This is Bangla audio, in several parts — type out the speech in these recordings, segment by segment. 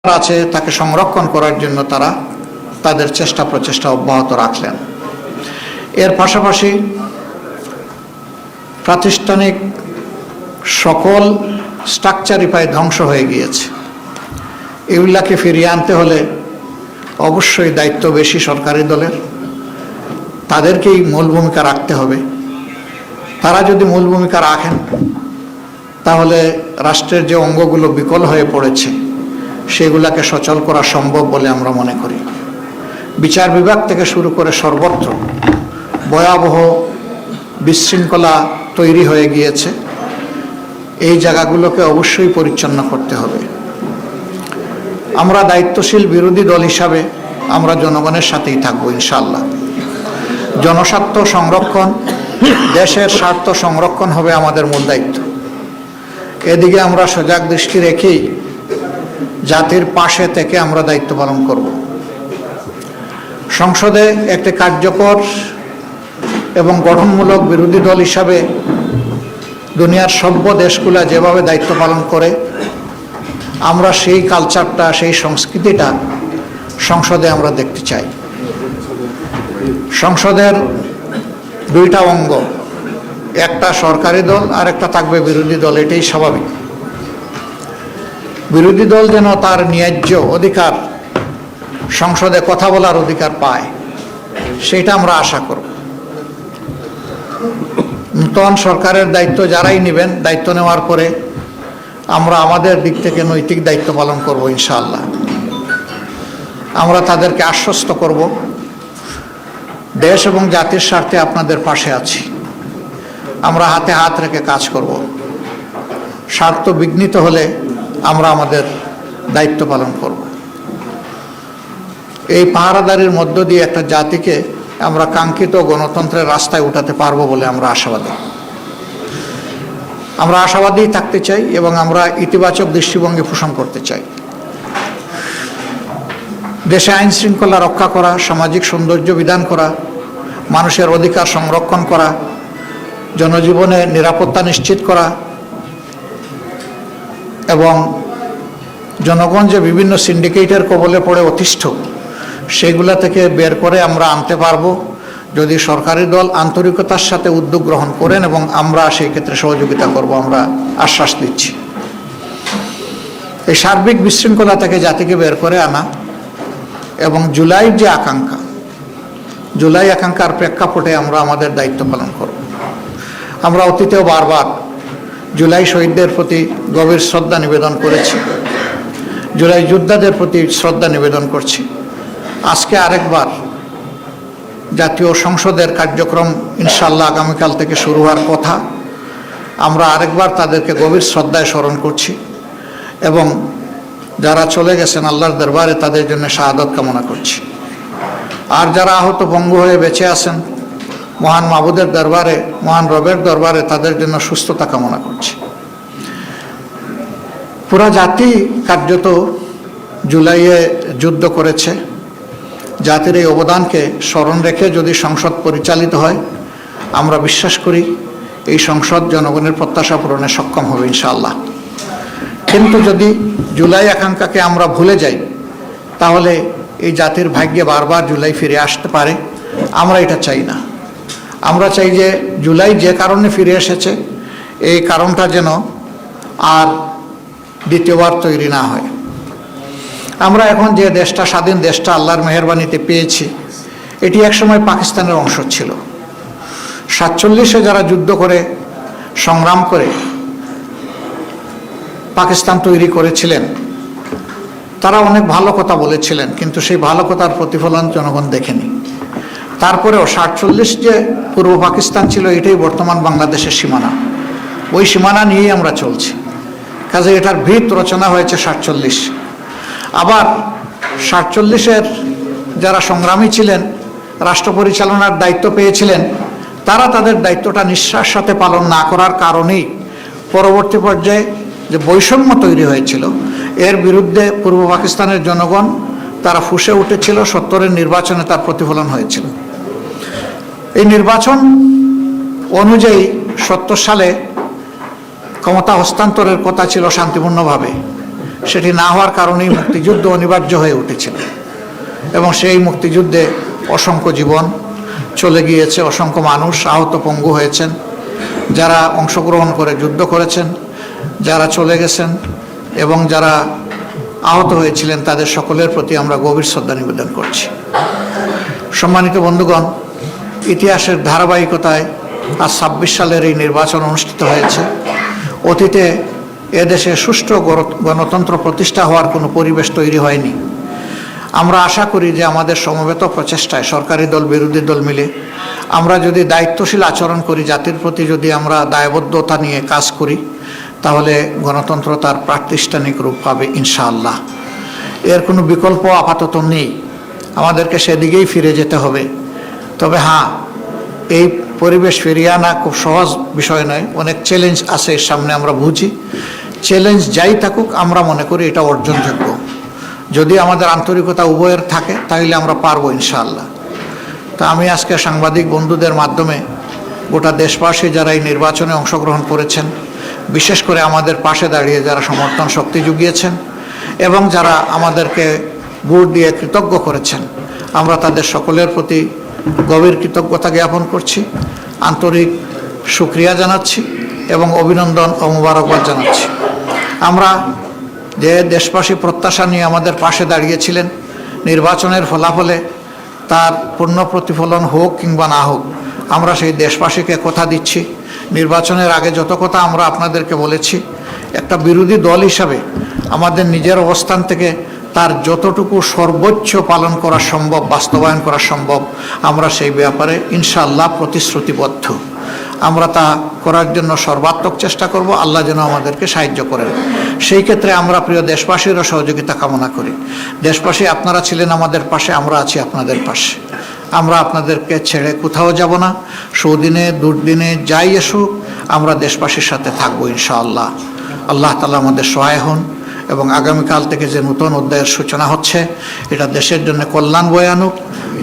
আছে তাকে সংরক্ষণ করার জন্য তারা তাদের চেষ্টা প্রচেষ্টা অব্যাহত রাখলেন। এর পাশাপাশি প্রাতিষ্ঠানিক সকল স্ট্রাকচারই প্রায় ধ্বংস হয়ে গিয়েছে। এগুলাকে ফিরিয়ে আনতে হলে অবশ্যই দায়িত্ব বেশি সরকারি দলের, তাদেরকেই মূল ভূমিকা রাখতে হবে। তারা যদি মূল ভূমিকা রাখেন তাহলে রাষ্ট্রের যে অঙ্গগুলো বিকল হয়ে পড়েছে সেগুলাকে সচল করা সম্ভব বলে আমরা মনে করি। বিচার বিভাগ থেকে শুরু করে সর্বত্র ভয়াবহ বিশৃঙ্খলা তৈরি হয়ে গিয়েছে। এই জায়গাগুলোকে অবশ্যই পরিচ্ছন্ন করতে হবে। আমরা দায়িত্বশীল বিরোধী দল হিসাবে আমরা জনগণের সাথেই থাকবো ইনশাআল্লাহ। জনস্বার্থ সংরক্ষণ, দেশের স্বার্থ সংরক্ষণ হবে আমাদের মূল দায়িত্ব। এদিকে আমরা সজাগ দৃষ্টি রেখেই জাতির পাশে থেকে আমরা দায়িত্ব পালন করব। সংসদে একটি কার্যকর এবং গঠনমূলক বিরোধী দল হিসাবে দুনিয়ার সভ্য দেশগুলা যেভাবে দায়িত্ব পালন করে আমরা সেই কালচারটা, সেই সংস্কৃতিটা সংসদে আমরা দেখতে চাই। সংসদের দুইটা অঙ্গ, একটা সরকারি দল আর একটা থাকবে বিরোধী দল, এটাই স্বাভাবিক। বিরোধী দল যেন তার ন্যায্য অধিকার, সংসদে কথা বলার অধিকার পায়, সেটা আমরা আশা করব। নূতন সরকারের দায়িত্ব যারাই নেবেন, দায়িত্ব নেওয়ার পরে আমরা আমাদের দিক থেকে নৈতিক দায়িত্ব পালন করব ইনশাআল্লাহ। আমরা তাদেরকে আশ্বস্ত করব, দেশ এবং জাতির স্বার্থে আপনাদের পাশে আছি। আমরা হাতে হাত রেখে কাজ করব। স্বার্থ বিঘ্নিত হলে আমরা আমাদের দায়িত্ব পালন করব। এই পাহারাদারির মধ্য দিয়ে একটা জাতিকে আমরা কাঙ্ক্ষিত গণতন্ত্রের রাস্তায় উঠাতে পারবো বলে আমরা আশাবাদী। আমরা আশাবাদী থাকতে চাই এবং আমরা ইতিবাচক দৃষ্টিভঙ্গি পোষণ করতে চাই। দেশে আইন শৃঙ্খলা রক্ষা করা, সামাজিক সৌন্দর্য বিধান করা, মানুষের অধিকার সংরক্ষণ করা, জনজীবনে নিরাপত্তা নিশ্চিত করা এবং জনগণ যে বিভিন্ন সিন্ডিকেটের কবলে পড়ে অতিষ্ঠ সেগুলা থেকে বের করে আমরা আনতে পারবো যদি সরকারি দল আন্তরিকতার সাথে উদ্যোগ গ্রহণ করেন, এবং আমরা সেই ক্ষেত্রে সহযোগিতা করব, আমরা আশ্বাস দিচ্ছি। এই সার্বিক বিশৃঙ্খলা থেকে জাতিকে বের করে আনা এবং জুলাইয়ের যে আকাঙ্ক্ষা, জুলাই আকাঙ্ক্ষার প্রেক্ষাপটে আমরা আমাদের দায়িত্ব পালন করব। আমরা অতীতেও বারবার জুলাই শহীদদের প্রতি গভীর শ্রদ্ধা নিবেদন করেছি, জুলাই যোদ্ধাদের প্রতি শ্রদ্ধা নিবেদন করছি। আজকে আরেকবার জাতীয় সংসদের কার্যক্রম ইনশাআল্লাহ আগামীকাল থেকে শুরু হওয়ার কথা, আমরা আরেকবার তাদেরকে গভীর শ্রদ্ধায় স্মরণ করছি এবং যারা চলে গেছেন আল্লাহর দরবারে তাদের জন্য শাহাদত কামনা করছি। আর যারা আহত পঙ্গু হয়ে বেঁচে আছেন মহান মাবুদের দরবারে, মহান রবের দরবারে তাদের জন্য সুস্থতা কামনা করছি। পুরা জাতি কার্যত জুলাইয়ে যুদ্ধ করেছে। জাতির এই অবদানকে স্মরণ রেখে যদি সংসদ পরিচালিত হয়, আমরা বিশ্বাস করি এই সংসদ জনগণের প্রত্যাশা পূরণে সক্ষম হবে ইনশাআল্লাহ। কিন্তু যদি জুলাই আকাঙ্ক্ষাকে আমরা ভুলে যাই তাহলে এই জাতির ভাগ্যে বারবার জুলাই ফিরে আসতে পারে। আমরা এটা চাই না। আমরা চাই যে জুলাই যে কারণে ফিরে এসেছে এই কারণটা যেন আর দ্বিতীয়বার তৈরি না হয়। আমরা এখন যে দেশটা, স্বাধীন দেশটা আল্লাহর মেহেরবানিতে পেয়েছি, এটি একসময় পাকিস্তানের অংশ ছিল। 47-এ যারা যুদ্ধ করে সংগ্রাম করে পাকিস্তান তৈরি করেছিলেন তারা অনেক ভালো কথা বলেছিলেন, কিন্তু সেই ভালো কথার প্রতিফলন জনগণ দেখেনি। তারপরেও 47 যে পূর্ব পাকিস্তান ছিল এটাই বর্তমান বাংলাদেশের সীমানা, ওই সীমানা নিয়েই আমরা চলছি। কাজে এটার ভিত রচনা হয়েছে 47। আবার 47-এর যারা সংগ্রামী ছিলেন, রাষ্ট্র পরিচালনার দায়িত্ব পেয়েছিলেন, তারা তাদের দায়িত্বটা নিঃশ্বাস সাথে পালন না করার কারণেই পরবর্তী পর্যায়ে যে বৈষম্য তৈরি হয়েছিল এর বিরুদ্ধে পূর্ব পাকিস্তানের জনগণ তারা ফুঁসে উঠেছিল। 70-এর নির্বাচনে তার প্রতিফলন হয়েছিল। এই নির্বাচন অনুযায়ী 70 সালে ক্ষমতা হস্তান্তরের কথা ছিল শান্তিপূর্ণভাবে, সেটি না হওয়ার কারণেই মুক্তিযুদ্ধ অনিবার্য হয়ে উঠেছিল এবং সেই মুক্তিযুদ্ধে অসংখ্য জীবন চলে গিয়েছে, অসংখ্য মানুষ আহত পঙ্গু হয়েছেন, যারা অংশগ্রহণ করে যুদ্ধ করেছেন, যারা চলে গেছেন এবং যারা আহত হয়েছিলেন তাদের সকলের প্রতি আমরা গভীর শ্রদ্ধা নিবেদন করছি। সম্মানিত বন্ধুগণ, ইতিহাসের ধারাবাহিকতায় আজ ২৬ সালের এই নির্বাচন অনুষ্ঠিত হয়েছে। অতীতে এদেশে সুষ্ঠু গণতন্ত্র প্রতিষ্ঠা হওয়ার কোনো পরিবেশ তৈরি হয়নি। আমরা আশা করি যে আমাদের সমবেত প্রচেষ্টায় সরকারি দল বিরোধী দল মিলে আমরা যদি দায়িত্বশীল আচরণ করি, জাতির প্রতি যদি আমরা দায়বদ্ধতা নিয়ে কাজ করি, তাহলে গণতন্ত্র তার প্রাতিষ্ঠানিক রূপ পাবে ইনশাআল্লাহ। এর কোনো বিকল্প আপাতত নেই, আমাদেরকে সেদিকেই ফিরে যেতে হবে। তবে হ্যাঁ, এই পরিবেশ ফিরিয়ে আনা খুব সহজ বিষয় নয়, অনেক চ্যালেঞ্জ আছে এর সামনে, আমরা বুঝি। চ্যালেঞ্জ যাই থাকুক আমরা মনে করি এটা অর্জনযোগ্য। যদি আমাদের আন্তরিকতা উভয়ের থাকে তাহলে আমরা পারবো ইনশাআল্লাহ। তা আমি আজকে সাংবাদিক বন্ধুদের মাধ্যমে গোটা দেশবাসী যারা এই নির্বাচনে অংশগ্রহণ করেছেন, বিশেষ করে আমাদের পাশে দাঁড়িয়ে যারা সমর্থন শক্তি জুগিয়েছেন এবং যারা আমাদেরকে ভোট দিয়ে কৃতজ্ঞ করেছেন, আমরা তাদের সকলের প্রতি গভীর কৃতজ্ঞতা জ্ঞাপন করছি, আন্তরিক শুকরিয়া জানাচ্ছি এবং অভিনন্দন ও মোবারকবাদ জানাচ্ছি। আমরা যে দেশবাসী প্রত্যাশা নিয়ে আমাদের পাশে দাঁড়িয়েছিলেন, নির্বাচনের ফলাফলে তার পূর্ণ প্রতিফলন হোক কিংবা না হোক, আমরা সেই দেশবাসীকে কথা দিচ্ছি, নির্বাচনের আগে যত কথা আমরা আপনাদেরকে বলেছি, একটা বিরোধী দল হিসাবে আমাদের নিজের অবস্থান থেকে তার যতটুকু সর্বোচ্চ পালন করা সম্ভব, বাস্তবায়ন করা সম্ভব, আমরা সেই ব্যাপারে ইনশাআল্লাহ প্রতিশ্রুতিবদ্ধ। আমরা তা করার জন্য সর্বাত্মক চেষ্টা করব, আল্লাহ যেন আমাদেরকে সাহায্য করেন। সেই ক্ষেত্রে আমরা প্রিয় দেশবাসীরও সহযোগিতা কামনা করি। দেশবাসী, আপনারা ছিলেন আমাদের পাশে, আমরা আছি আপনাদের পাশে। আমরা আপনাদেরকে ছেড়ে কোথাও যাব না, সুদিনে দুর্দিনে যাই আসুক আমরা দেশবাসীর সাথে থাকবো ইনশাআল্লাহ। আল্লাহ তাআলা আমাদের সহায় হন এবং আগামীকাল থেকে যে নতুন অধ্যায়ের সূচনা হচ্ছে এটা দেশের জন্য কল্যাণ বয়ে আনুক,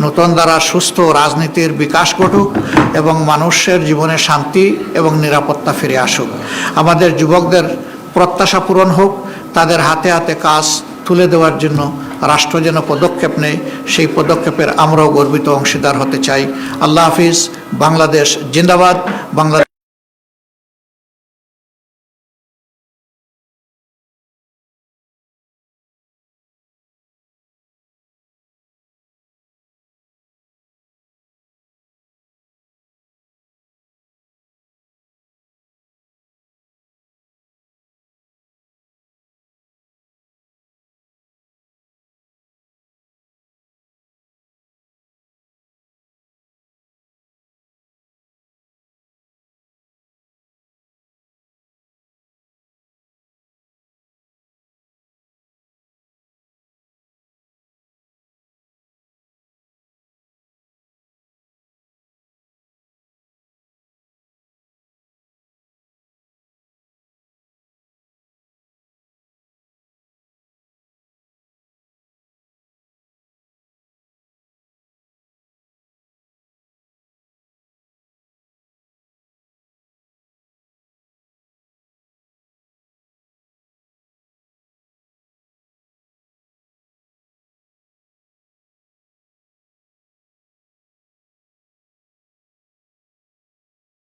নতুন দ্বারা সুস্থ রাজনীতির বিকাশ ঘটুক এবং মানুষের জীবনে শান্তি এবং নিরাপত্তা ফিরে আসুক। আমাদের যুবকদের প্রত্যাশা পূরণ হোক, তাদের হাতে হাতে কাজ তুলে দেওয়ার জন্য রাষ্ট্র যেন পদক্ষেপ নেয়, সেই পদক্ষেপের আমরাও গর্বিত অংশীদার হতে চাই। আল্লাহ হাফিজ। বাংলাদেশ জিন্দাবাদ। বাংলাদেশ